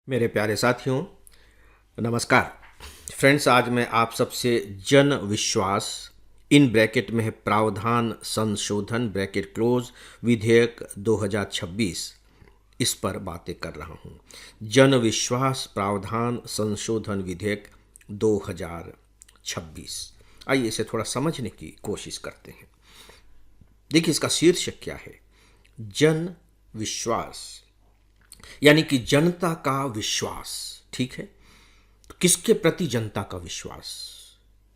मेरे प्यारे साथियों, नमस्कार। फ्रेंड्स, आज मैं आप सबसे जन विश्वास इन ब्रैकेट में है प्रावधान संशोधन ब्रैकेट क्लोज विधेयक 2026 इस पर बातें कर रहा हूँ। जन विश्वास प्रावधान संशोधन विधेयक 2026। आइए इसे थोड़ा समझने की कोशिश करते हैं। देखिए, इसका शीर्षक क्या है? जन विश्वास, यानी कि जनता का विश्वास। ठीक है, तो किसके प्रति जनता का विश्वास?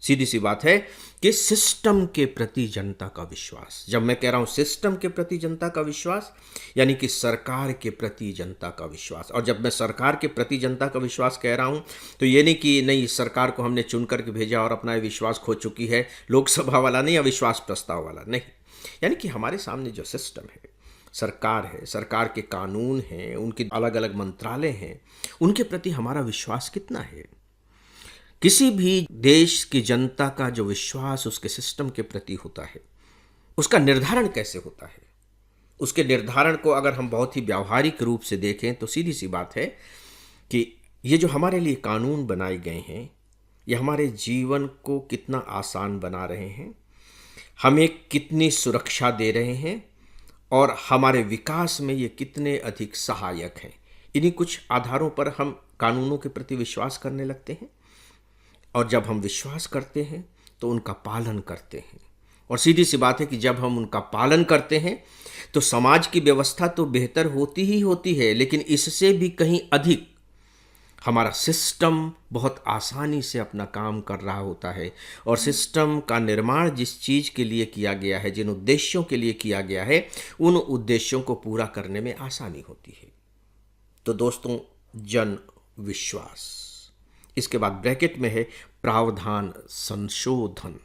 सीधी सी बात है कि सिस्टम के प्रति जनता का विश्वास। जब मैं कह रहा हूं सिस्टम के प्रति जनता का विश्वास, यानी कि सरकार के प्रति जनता का विश्वास। और जब मैं सरकार के प्रति जनता का विश्वास कह रहा हूं तो ये नहीं कि नहीं, सरकार को हमने चुन करके भेजा और अपना विश्वास खो चुकी है, लोकसभा वाला नहीं, अविश्वास प्रस्ताव वाला नहीं। यानी कि हमारे सामने जो सिस्टम है, सरकार है, सरकार के कानून हैं, उनके अलग अलग मंत्रालय हैं, उनके प्रति हमारा विश्वास कितना है? किसी भी देश की जनता का जो विश्वास उसके सिस्टम के प्रति होता है, उसका निर्धारण कैसे होता है? उसके निर्धारण को अगर हम बहुत ही व्यावहारिक रूप से देखें तो सीधी सी बात है कि ये जो हमारे लिए कानून बनाए गए हैं, ये हमारे जीवन को कितना आसान बना रहे हैं, हमें कितनी सुरक्षा दे रहे हैं और हमारे विकास में ये कितने अधिक सहायक हैं। इन्हीं कुछ आधारों पर हम कानूनों के प्रति विश्वास करने लगते हैं, और जब हम विश्वास करते हैं तो उनका पालन करते हैं। और सीधी सी बात है कि जब हम उनका पालन करते हैं तो समाज की व्यवस्था तो बेहतर होती ही होती है, लेकिन इससे भी कहीं अधिक हमारा सिस्टम बहुत आसानी से अपना काम कर रहा होता है। और सिस्टम का निर्माण जिस चीज़ के लिए किया गया है, जिन उद्देश्यों के लिए किया गया है, उन उद्देश्यों को पूरा करने में आसानी होती है। तो दोस्तों, जन विश्वास। इसके बाद ब्रैकेट में है प्रावधान संशोधन।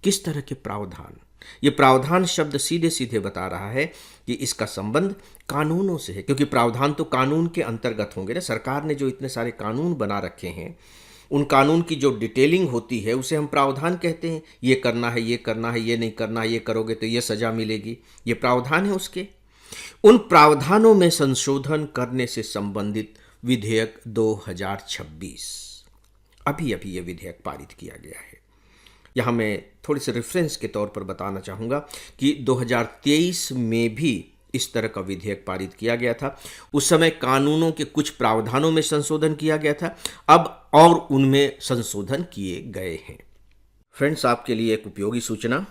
किस तरह के प्रावधान? ये प्रावधान शब्द सीधे सीधे बता रहा है कि इसका संबंध कानूनों से है, क्योंकि प्रावधान तो कानून के अंतर्गत होंगे ना। सरकार ने जो इतने सारे कानून बना रखे हैं, उन कानून की जो डिटेलिंग होती है उसे हम प्रावधान कहते हैं। ये करना है, ये करना है, ये नहीं करना है, ये करोगे तो ये सजा मिलेगी, ये प्रावधान है उसके। उन प्रावधानों में संशोधन करने से संबंधित विधेयक 2026 अभी अभी ये विधेयक पारित किया गया है। यहाँ मैं थोड़ी सी रेफरेंस के तौर पर बताना चाहूँगा कि 2023 में भी इस तरह का विधेयक पारित किया गया था। उस समय कानूनों के कुछ प्रावधानों में संशोधन किया गया था, अब और उनमें संशोधन किए गए हैं। फ्रेंड्स, आपके लिए एक उपयोगी सूचना,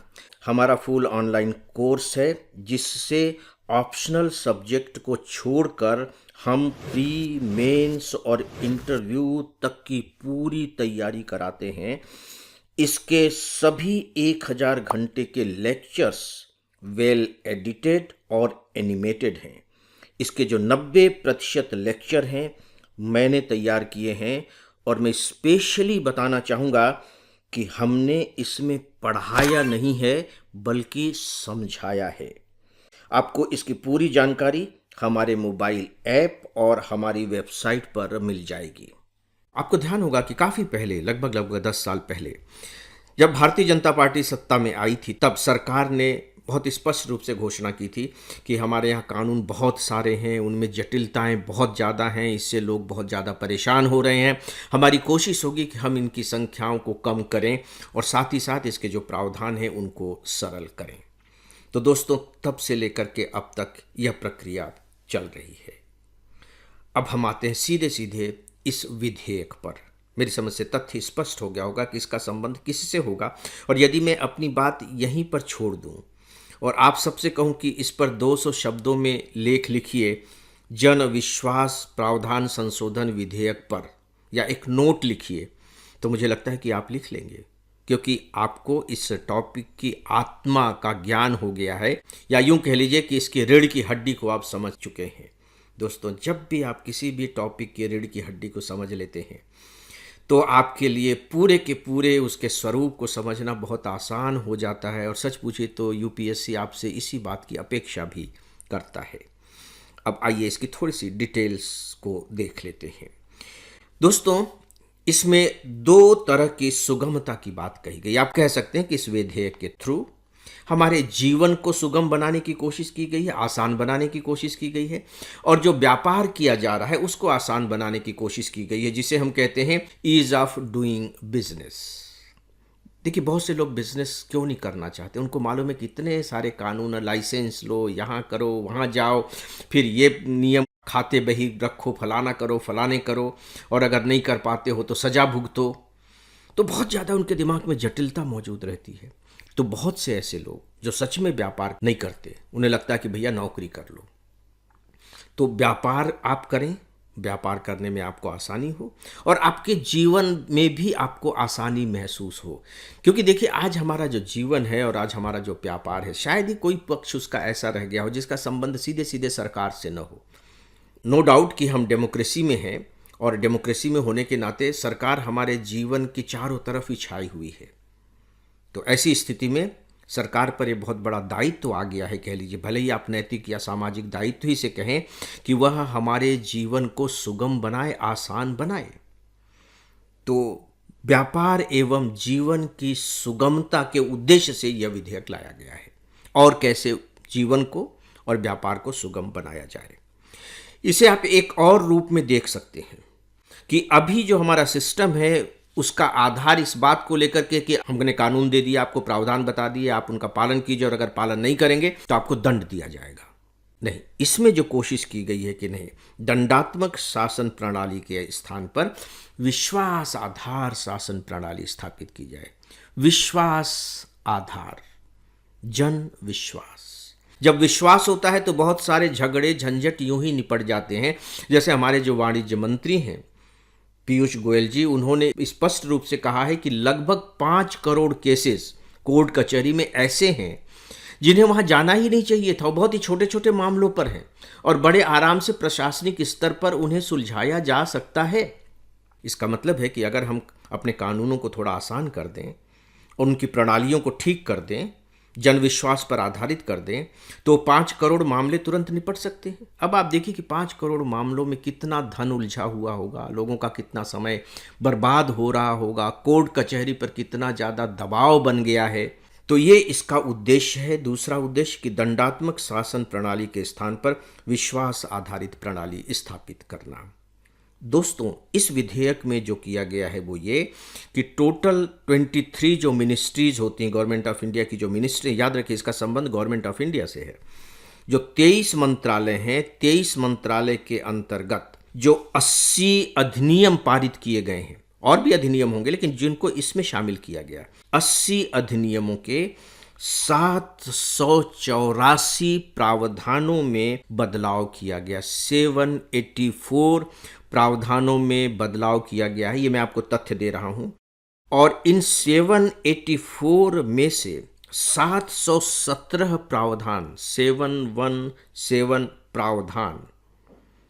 हमारा फुल ऑनलाइन कोर्स है जिससे ऑप्शनल सब्जेक्ट को छोड़कर हम प्री, मेंस और इंटरव्यू तक की पूरी तैयारी कराते हैं। इसके सभी 1000 घंटे के लेक्चर्स वेल एडिटेड और एनिमेटेड हैं। इसके जो 90% लेक्चर हैं मैंने तैयार किए हैं, और मैं स्पेशली बताना चाहूँगा कि हमने इसमें पढ़ाया नहीं है बल्कि समझाया है। आपको इसकी पूरी जानकारी हमारे मोबाइल ऐप और हमारी वेबसाइट पर मिल जाएगी। आपको ध्यान होगा कि काफ़ी पहले, लगभग 10 साल पहले, जब भारतीय जनता पार्टी सत्ता में आई थी, तब सरकार ने बहुत स्पष्ट रूप से घोषणा की थी कि हमारे यहाँ कानून बहुत सारे हैं, उनमें जटिलताएं बहुत ज़्यादा हैं, इससे लोग बहुत ज़्यादा परेशान हो रहे हैं। हमारी कोशिश होगी कि हम इनकी संख्याओं को कम करें और साथ ही साथ इसके जो प्रावधान हैं उनको सरल करें। तो दोस्तों, तब से लेकर के अब तक यह प्रक्रिया चल रही है। अब हम आते हैं सीधे सीधे इस विधेयक पर। मेरी समझ से तथ्य स्पष्ट हो गया होगा कि इसका संबंध किससे होगा। और यदि मैं अपनी बात यहीं पर छोड़ दूं और आप सबसे कहूं कि इस पर 200 शब्दों में लेख लिखिए, जन विश्वास प्रावधान संशोधन विधेयक पर, या एक नोट लिखिए, तो मुझे लगता है कि आप लिख लेंगे, क्योंकि आपको इस टॉपिक की आत्मा का ज्ञान हो गया है, या यूं कह लीजिए कि इसकी रीढ़ की हड्डी को आप समझ चुके हैं। दोस्तों, जब भी आप किसी भी टॉपिक की रीढ़ की हड्डी को समझ लेते हैं तो आपके लिए पूरे के पूरे उसके स्वरूप को समझना बहुत आसान हो जाता है। और सच पूछे तो यूपीएससी आपसे इसी बात की अपेक्षा भी करता है। अब आइए इसकी थोड़ी सी डिटेल्स को देख लेते हैं। दोस्तों, इसमें 2 तरह की सुगमता की बात कही गई। आप कह सकते हैं कि इस विधेयक के थ्रू हमारे जीवन को सुगम बनाने की कोशिश की गई है, आसान बनाने की कोशिश की गई है, और जो व्यापार किया जा रहा है उसको आसान बनाने की कोशिश की गई है, जिसे हम कहते हैं ईज ऑफ डूइंग बिजनेस। देखिए, बहुत से लोग बिजनेस क्यों नहीं करना चाहते, उनको मालूम है कि इतने सारे कानून, लाइसेंस लो, यहाँ करो, वहाँ जाओ, फिर ये नियम, खाते बही रखो, फलाना करो, फलाने करो, और अगर नहीं कर पाते हो तो सजा भुगतो। तो बहुत ज़्यादा उनके दिमाग में जटिलता मौजूद रहती है। तो बहुत से ऐसे लोग जो सच में व्यापार नहीं करते, उन्हें लगता है कि भैया नौकरी कर लो। तो व्यापार आप करें, व्यापार करने में आपको आसानी हो और आपके जीवन में भी आपको आसानी महसूस हो। क्योंकि देखिए, आज हमारा जो जीवन है और आज हमारा जो व्यापार है, शायद ही कोई पक्ष उसका ऐसा रह गया हो जिसका संबंध सीधे सीधे सरकार से न हो। नो डाउट कि हम डेमोक्रेसी में हैं, और डेमोक्रेसी में होने के नाते सरकार हमारे जीवन की चारों तरफ ही छाई हुई है। तो ऐसी स्थिति में सरकार पर यह बहुत बड़ा दायित्व आ गया है, कह लीजिए, भले ही आप नैतिक या सामाजिक दायित्व ही से कहें, कि वह हमारे जीवन को सुगम बनाए, आसान बनाए। तो व्यापार एवं जीवन की सुगमता के उद्देश्य से यह विधेयक लाया गया है, और कैसे जीवन को और व्यापार को सुगम बनाया जाए। इसे आप एक और रूप में देख सकते हैं कि अभी जो हमारा सिस्टम है उसका आधार इस बात को लेकर के कि हमने कानून दे दिया, आपको प्रावधान बता दिए, आप उनका पालन कीजिए, और अगर पालन नहीं करेंगे तो आपको दंड दिया जाएगा। नहीं, इसमें जो कोशिश की गई है कि नहीं, दंडात्मक शासन प्रणाली के स्थान पर विश्वास आधार शासन प्रणाली स्थापित की जाए। विश्वास आधार, जन विश्वास। जब विश्वास होता है तो बहुत सारे झगड़े झंझट यूं ही निपट जाते हैं। जैसे हमारे जो वाणिज्य मंत्री हैं पीयूष गोयल जी, उन्होंने स्पष्ट रूप से कहा है कि लगभग 5 करोड़ केसेस कोर्ट कचहरी में ऐसे हैं जिन्हें वहां जाना ही नहीं चाहिए था, बहुत ही छोटे छोटे मामलों पर हैं, और बड़े आराम से प्रशासनिक स्तर पर उन्हें सुलझाया जा सकता है। इसका मतलब है कि अगर हम अपने कानूनों को थोड़ा आसान कर दें, उनकी प्रणालियों को ठीक कर दें, जनविश्वास पर आधारित कर दें, तो 5 करोड़ मामले तुरंत निपट सकते हैं। अब आप देखिए कि 5 करोड़ मामलों में कितना धन उलझा हुआ होगा, लोगों का कितना समय बर्बाद हो रहा होगा, कोर्ट कचहरी पर कितना ज़्यादा दबाव बन गया है। तो ये इसका उद्देश्य है। दूसरा उद्देश्य कि दंडात्मक शासन प्रणाली के स्थान पर विश्वास आधारित प्रणाली स्थापित करना। दोस्तों, इस विधेयक में जो किया गया है वो ये कि टोटल 23 जो मिनिस्ट्रीज होती हैं, गवर्नमेंट ऑफ इंडिया की जो मिनिस्ट्री, याद रखिए इसका संबंध गवर्नमेंट ऑफ इंडिया से है, जो 23 मंत्रालय हैं, 23 मंत्रालय के अंतर्गत जो 80 अधिनियम पारित किए गए हैं, और भी अधिनियम होंगे लेकिन जिनको इसमें शामिल किया गया, 80 अधिनियमों के 784 प्रावधानों में बदलाव किया गया। 784 प्रावधानों में बदलाव किया गया है, ये मैं आपको तथ्य दे रहा हूं। और इन 784 में से 717 प्रावधान, 717 प्रावधान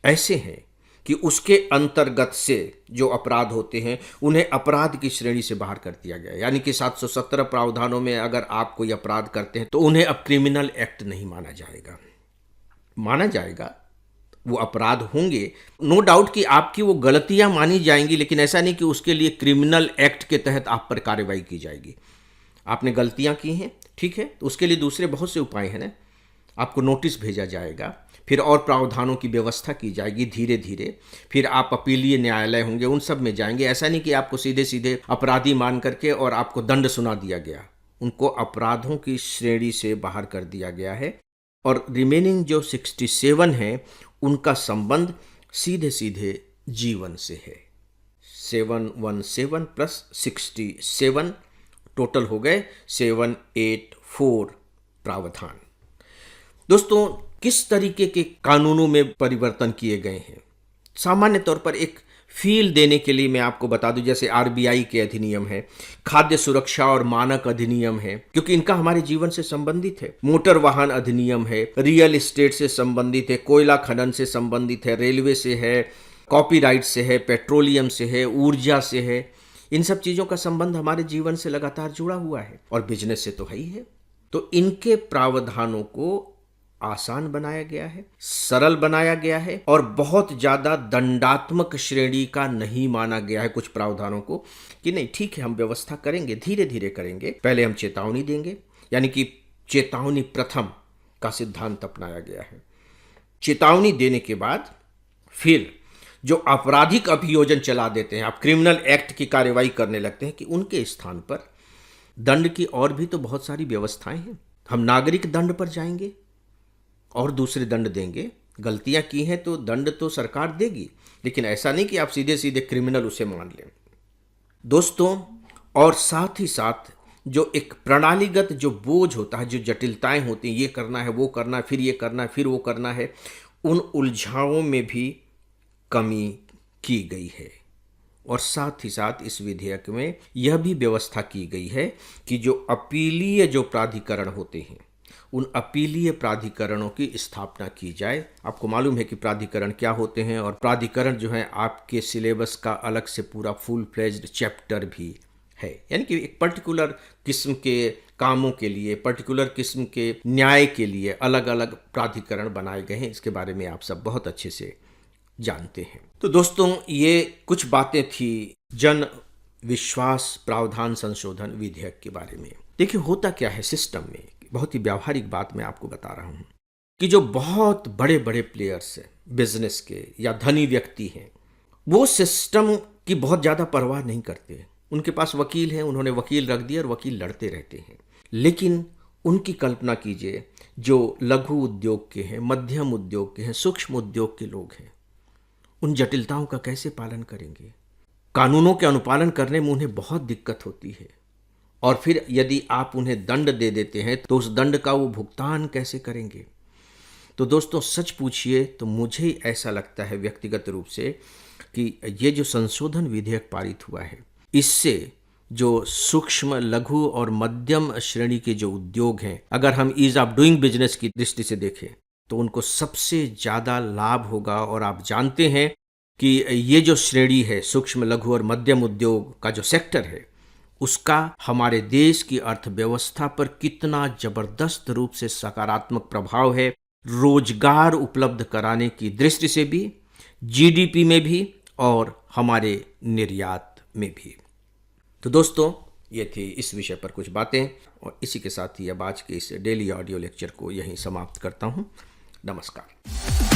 ऐसे हैं कि उसके अंतर्गत से जो अपराध होते हैं उन्हें अपराध की श्रेणी से बाहर कर दिया गया। यानी कि 717 प्रावधानों में अगर आप कोई अपराध करते हैं तो उन्हें अब क्रिमिनल एक्ट नहीं माना जाएगा, वो अपराध होंगे। नो डाउट कि आपकी वो गलतियां मानी जाएंगी, लेकिन ऐसा नहीं कि उसके लिए क्रिमिनल एक्ट के तहत आप पर कार्रवाई की जाएगी। आपने गलतियां की हैं, ठीक है, तो उसके लिए दूसरे बहुत से उपाय हैं ना। आपको नोटिस भेजा जाएगा, फिर और प्रावधानों की व्यवस्था की जाएगी धीरे धीरे, फिर आप अपीलीय न्यायालय होंगे, उन सब में जाएंगे। ऐसा नहीं कि आपको सीधे सीधे अपराधी मान करके और आपको दंड सुना दिया गया। उनको अपराधों की श्रेणी से बाहर कर दिया गया है। और रिमेनिंग जो 67 हैं उनका संबंध सीधे सीधे जीवन से है। 717 प्लस 67 टोटल हो गए 784 प्रावधान। दोस्तों, किस तरीके के कानूनों में परिवर्तन किए गए हैं? सामान्य तौर पर एक फील देने के लिए मैं आपको बता दूं, जैसे आरबीआई के अधिनियम है, खाद्य सुरक्षा और मानक अधिनियम है, क्योंकि इनका हमारे जीवन से संबंधित है। मोटर वाहन अधिनियम है, रियल एस्टेट से संबंधित है, कोयला खनन से संबंधित है, रेलवे से है, कॉपीराइट से है, पेट्रोलियम से है, ऊर्जा से है। इन सब चीज़ों का संबंध हमारे जीवन से लगातार जुड़ा हुआ है, और बिजनेस से तो है ही है। तो इनके प्रावधानों को आसान बनाया गया है, सरल बनाया गया है, और बहुत ज़्यादा दंडात्मक श्रेणी का नहीं माना गया है कुछ प्रावधानों को, कि नहीं ठीक है हम व्यवस्था करेंगे, धीरे धीरे करेंगे, पहले हम चेतावनी देंगे। यानी कि चेतावनी प्रथम का सिद्धांत अपनाया गया है। चेतावनी देने के बाद फिर जो आपराधिक अभियोजन चला देते हैं, आप क्रिमिनल एक्ट की कार्रवाई करने लगते हैं, कि उनके स्थान पर दंड की और भी तो बहुत सारी व्यवस्थाएं हैं। हम नागरिक दंड पर जाएंगे और दूसरे दंड देंगे। गलतियां की हैं तो दंड तो सरकार देगी, लेकिन ऐसा नहीं कि आप सीधे सीधे क्रिमिनल उसे मान लें दोस्तों। और साथ ही साथ जो एक प्रणालीगत जो बोझ होता है, जो जटिलताएं होती हैं, ये करना है, वो करना है, फिर ये करना है, फिर वो करना है, उन उलझाओं में भी कमी की गई है। और साथ ही साथ इस विधेयक में यह भी व्यवस्था की गई है कि जो अपीलीय जो प्राधिकरण होते हैं, उन अपीलीय प्राधिकरणों की स्थापना की जाए। आपको मालूम है कि प्राधिकरण क्या होते हैं, और प्राधिकरण जो है आपके सिलेबस का अलग से पूरा फुल फ्लेज्ड चैप्टर भी है। यानी कि एक पर्टिकुलर किस्म के कामों के लिए, पर्टिकुलर किस्म के न्याय के लिए अलग अलग प्राधिकरण बनाए गए हैं। इसके बारे में आप सब बहुत अच्छे से जानते हैं। तो दोस्तों, ये कुछ बातें थी जन विश्वास प्रावधान संशोधन विधेयक के बारे में। देखिए होता क्या है सिस्टम में, बहुत ही व्यावहारिक बात मैं आपको बता रहा हूँ कि जो बहुत बड़े बड़े प्लेयर्स हैं बिजनेस के या धनी व्यक्ति हैं, वो सिस्टम की बहुत ज़्यादा परवाह नहीं करते। उनके पास वकील हैं, उन्होंने वकील रख दिया और वकील लड़ते रहते हैं। लेकिन उनकी कल्पना कीजिए, जो लघु उद्योग के हैं, मध्यम उद्योग के हैं, सूक्ष्म उद्योग के लोग हैं, उन जटिलताओं का कैसे पालन करेंगे? कानूनों के अनुपालन करने में उन्हें बहुत दिक्कत होती है। और फिर यदि आप उन्हें दंड दे देते हैं तो उस दंड का वो भुगतान कैसे करेंगे? तो दोस्तों सच पूछिए तो मुझे ऐसा लगता है व्यक्तिगत रूप से कि ये जो संशोधन विधेयक पारित हुआ है, इससे जो सूक्ष्म, लघु और मध्यम श्रेणी के जो उद्योग हैं, अगर हम ईज ऑफ डूइंग बिजनेस की दृष्टि से देखें तो उनको सबसे ज़्यादा लाभ होगा। और आप जानते हैं कि ये जो श्रेणी है, सूक्ष्म, लघु और मध्यम उद्योग का जो सेक्टर है, उसका हमारे देश की अर्थव्यवस्था पर कितना जबरदस्त रूप से सकारात्मक प्रभाव है, रोजगार उपलब्ध कराने की दृष्टि से भी, जीडीपी में भी और हमारे निर्यात में भी। तो दोस्तों, ये थी इस विषय पर कुछ बातें, और इसी के साथ ही अब आज के इस डेली ऑडियो लेक्चर को यहीं समाप्त करता हूँ। नमस्कार।